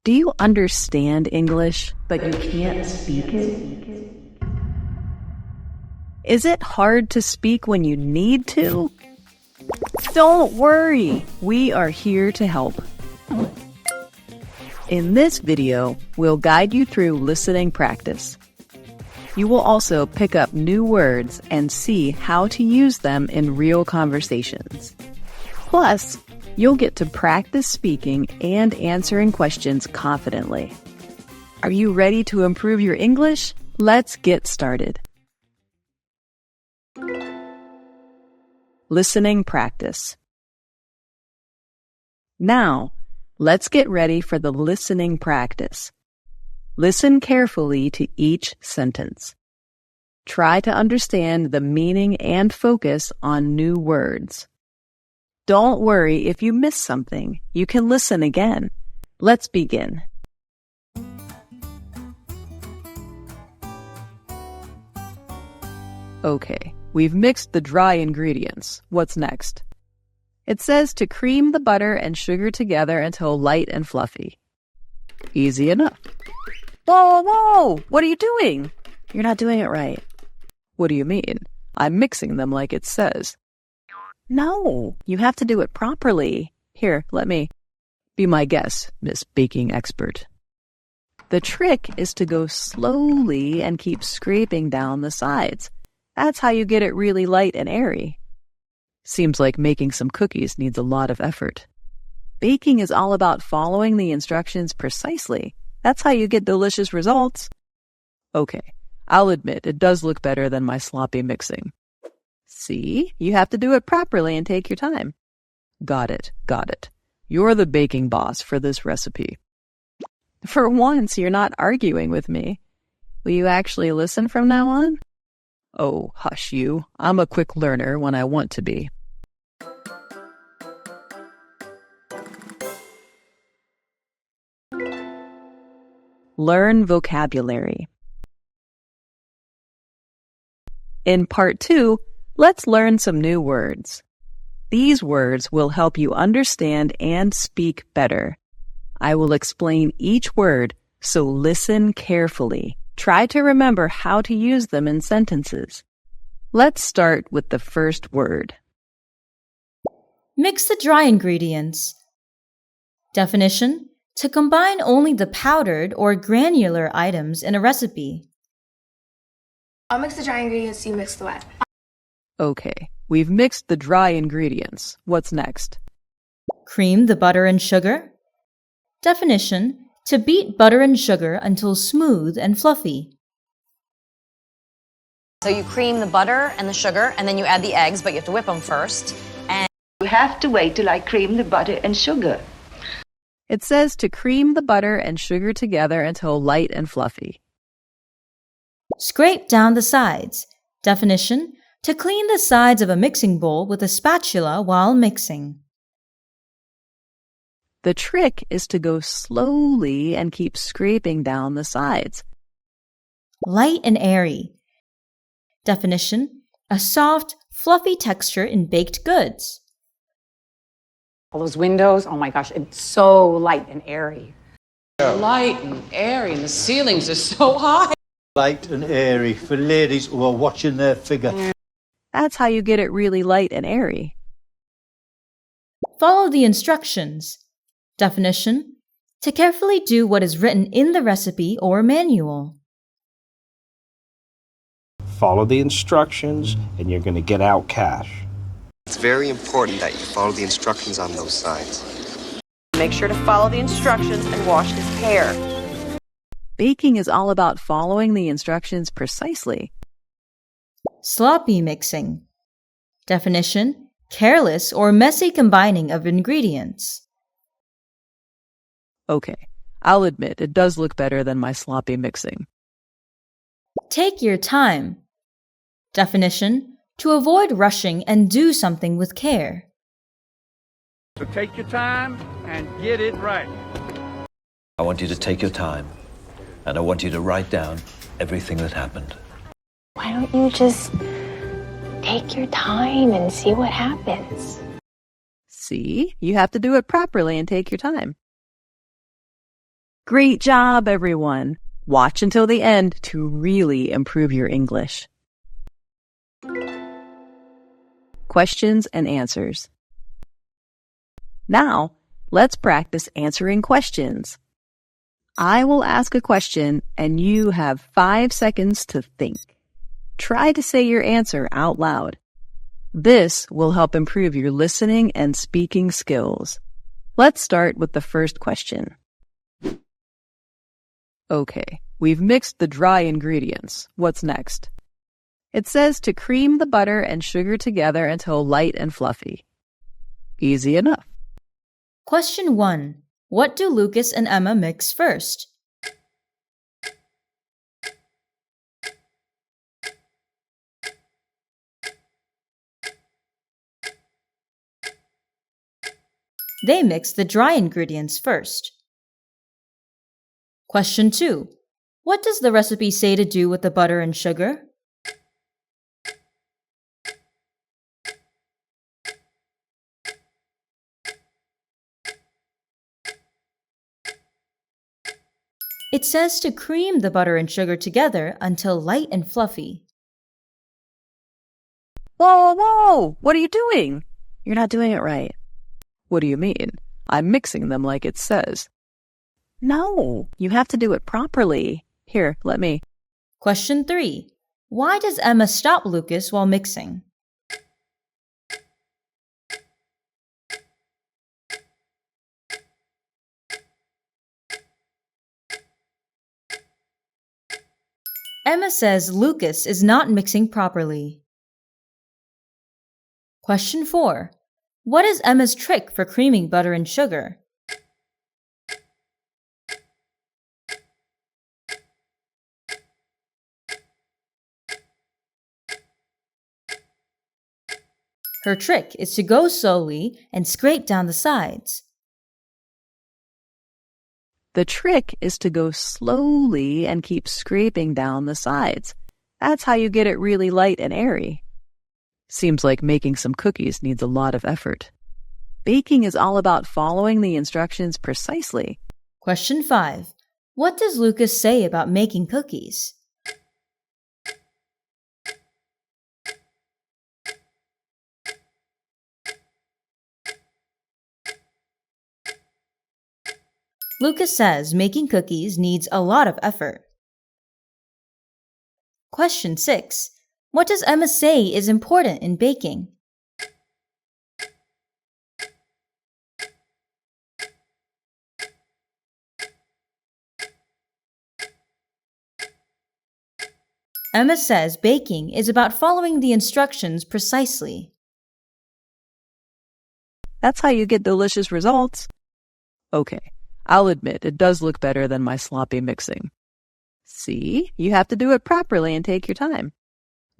Do you understand English, but you can't speak it? Is it hard to speak when you need to? Don't worry, we are here to help. In this video, we'll guide you through listening practice. You will also pick up new words and see how to use them in real conversations. Plus, you'll get to practice speaking and answering questions confidently. Are you ready to improve your English? Let's get started. Listening practice. Now, let's get ready for the listening practice. Listen carefully to each sentence. Try to understand the meaning and focus on new words. Don't worry if you miss something. You can listen again. Let's begin. Okay, we've mixed the dry ingredients. What's next? It says to cream the butter and sugar together until light and fluffy. Easy enough. Whoa! What are you doing? You're not doing it right. What do you mean? I'm mixing them like it says. No, you have to do it properly. Here, let me be my guest, Miss Baking Expert. The trick is to go slowly and keep scraping down the sides. That's how you get it really light and airy. Seems like making some cookies needs a lot of effort. Baking is all about following the instructions precisely. That's how you get delicious results. Okay, I'll admit it does look better than my sloppy mixing. See, you have to do it properly and take your time. Got it. You're the baking boss for this recipe. For once, you're not arguing with me. Will you actually listen from now on? Oh, hush you. I'm a quick learner when I want to be. Learn vocabulary. In part 2, let's learn some new words. These words will help you understand and speak better. I will explain each word, so listen carefully. Try to remember how to use them in sentences. Let's start with the first word. Mix the dry ingredients. Definition: to combine only the powdered or granular items in a recipe. I'll mix the dry ingredients, you mix the wet. Okay, we've mixed the dry ingredients. What's next? Cream the butter and sugar. Definition: to beat butter and sugar until smooth and fluffy. So you cream the butter and the sugar, and then you add the eggs, but you have to whip them first. And you have to wait till I cream the butter and sugar. It says to cream the butter and sugar together until light and fluffy. Scrape down the sides. Definition: to clean the sides of a mixing bowl with a spatula while mixing. The trick is to go slowly and keep scraping down the sides. Light and airy. Definition: a soft, fluffy texture in baked goods. All those windows, oh my gosh, it's so light and airy. Light and airy, and the ceilings are so high. Light and airy for ladies who are watching their figure. That's how you get it really light and airy. Follow the instructions. Definition: to carefully do what is written in the recipe or manual. Follow the instructions and you're going to get out cash. It's very important that you follow the instructions on those signs. Make sure to follow the instructions and wash his hair. Baking is all about following the instructions precisely. Sloppy mixing. Definition: careless or messy combining of ingredients. Okay, I'll admit it does look better than my sloppy mixing. Take your time. Definition: to avoid rushing and do something with care. So take your time and get it right. I want you to take your time, and I want you to write down everything that happened. Why don't you just take your time and see what happens? See, you have to do it properly and take your time. Great job, everyone! Watch until the end to really improve your English. Questions and answers. Now, let's practice answering questions. I will ask a question and you have 5 seconds to think. Try to say your answer out loud. This will help improve your listening and speaking skills. Let's start with the first question. Okay, we've mixed the dry ingredients. What's next? It says to cream the butter and sugar together until light and fluffy. Easy enough. Question 1. What do Lucas and Emma mix first? They mix the dry ingredients first. Question 2. What does the recipe say to do with the butter and sugar? It says to cream the butter and sugar together until light and fluffy. Whoa, whoa! What are you doing? You're not doing it right. What do you mean? I'm mixing them like it says. No, you have to do it properly. Here, let me. Question 3. Why does Emma stop Lucas while mixing? Emma says Lucas is not mixing properly. Question 4. What is Emma's trick for creaming butter and sugar? Her trick is to go slowly and scrape down the sides. The trick is to go slowly and keep scraping down the sides. That's how you get it really light and airy. Seems like making some cookies needs a lot of effort. Baking is all about following the instructions precisely. Question 5. What does Lucas say about making cookies? Lucas says making cookies needs a lot of effort. Question 6. What does Emma say is important in baking? Emma says baking is about following the instructions precisely. That's how you get delicious results. Okay, I'll admit it does look better than my sloppy mixing. See, you have to do it properly and take your time.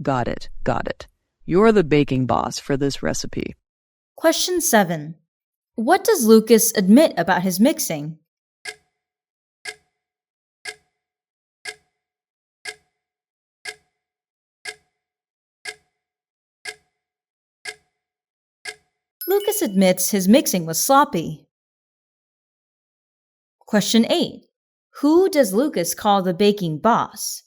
Got it, got it. You're the baking boss for this recipe. Question 7. What does Lucas admit about his mixing? Lucas admits his mixing was sloppy. Question 8. Who does Lucas call the baking boss?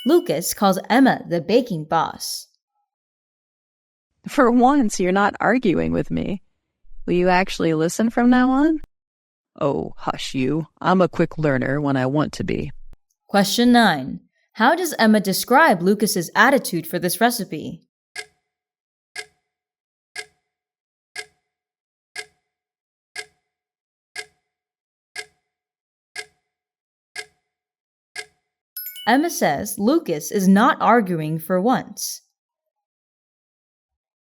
Lucas calls Emma the baking boss. For once, you're not arguing with me. Will you actually listen from now on? Oh, hush you. I'm a quick learner when I want to be. Question 9. How does Emma describe Lucas's attitude for this recipe? Emma says Lucas is not arguing for once.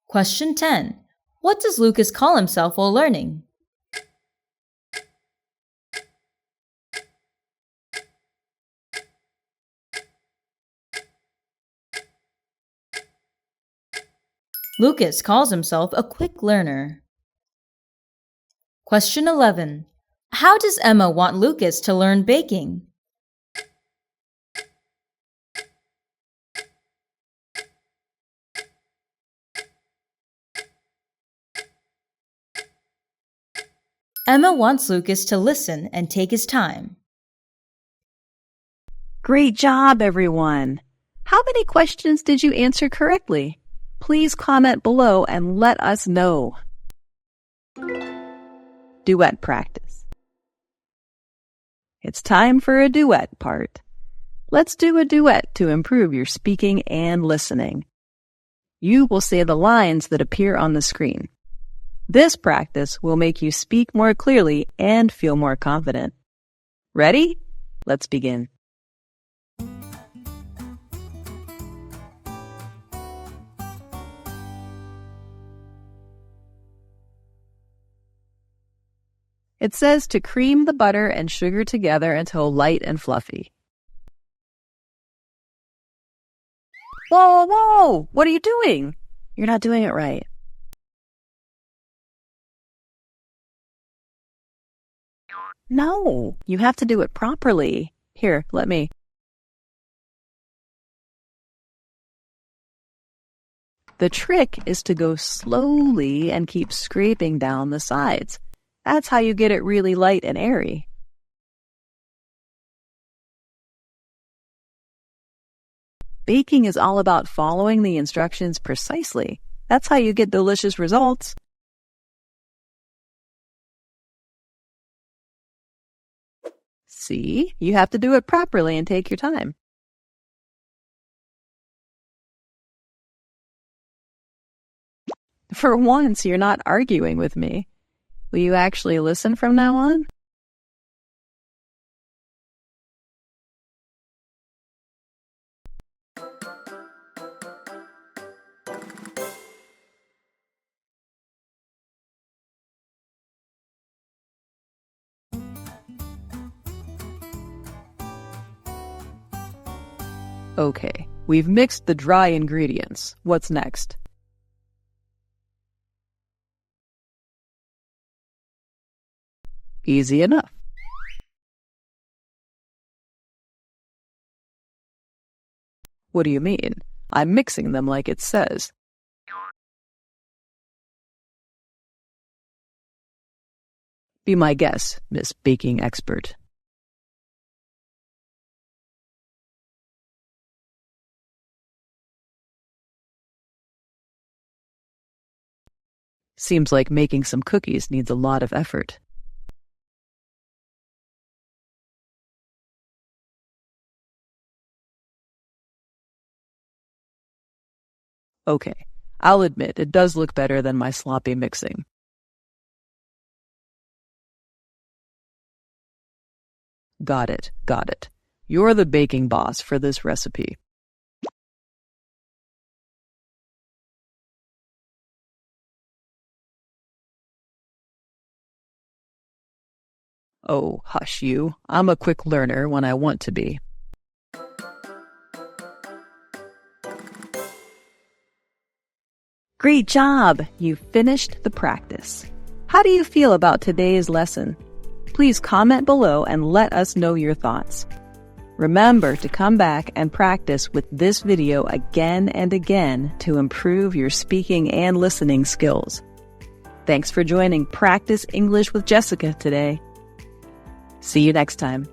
Question 10. What does Lucas call himself while learning? Lucas calls himself a quick learner. Question 11. How does Emma want Lucas to learn baking? Emma wants Lucas to listen and take his time. Great job, everyone! How many questions did you answer correctly? Please comment below and let us know. Duet practice. It's time for a duet part. Let's do a duet to improve your speaking and listening. You will say the lines that appear on the screen. This practice will make you speak more clearly and feel more confident. Ready? Let's begin. It says to cream the butter and sugar together until light and fluffy. Whoa, whoa! What are you doing? You're not doing it right. No, you have to do it properly. Here, let me. The trick is to go slowly and keep scraping down the sides. That's how you get it really light and airy. Baking is all about following the instructions precisely. That's how you get delicious results. See, you have to do it properly and take your time. For once, you're not arguing with me. Will you actually listen from now on? Okay, we've mixed the dry ingredients. What's next? Easy enough. What do you mean? I'm mixing them like it says. Be my guest, Miss Baking Expert. Seems like making some cookies needs a lot of effort. Okay, I'll admit it does look better than my sloppy mixing. Got it, got it. You're the baking boss for this recipe. Oh, hush you. I'm a quick learner when I want to be. Great job! You finished the practice. How do you feel about today's lesson? Please comment below and let us know your thoughts. Remember to come back and practice with this video again and again to improve your speaking and listening skills. Thanks for joining Practice English with Jessica today. See you next time.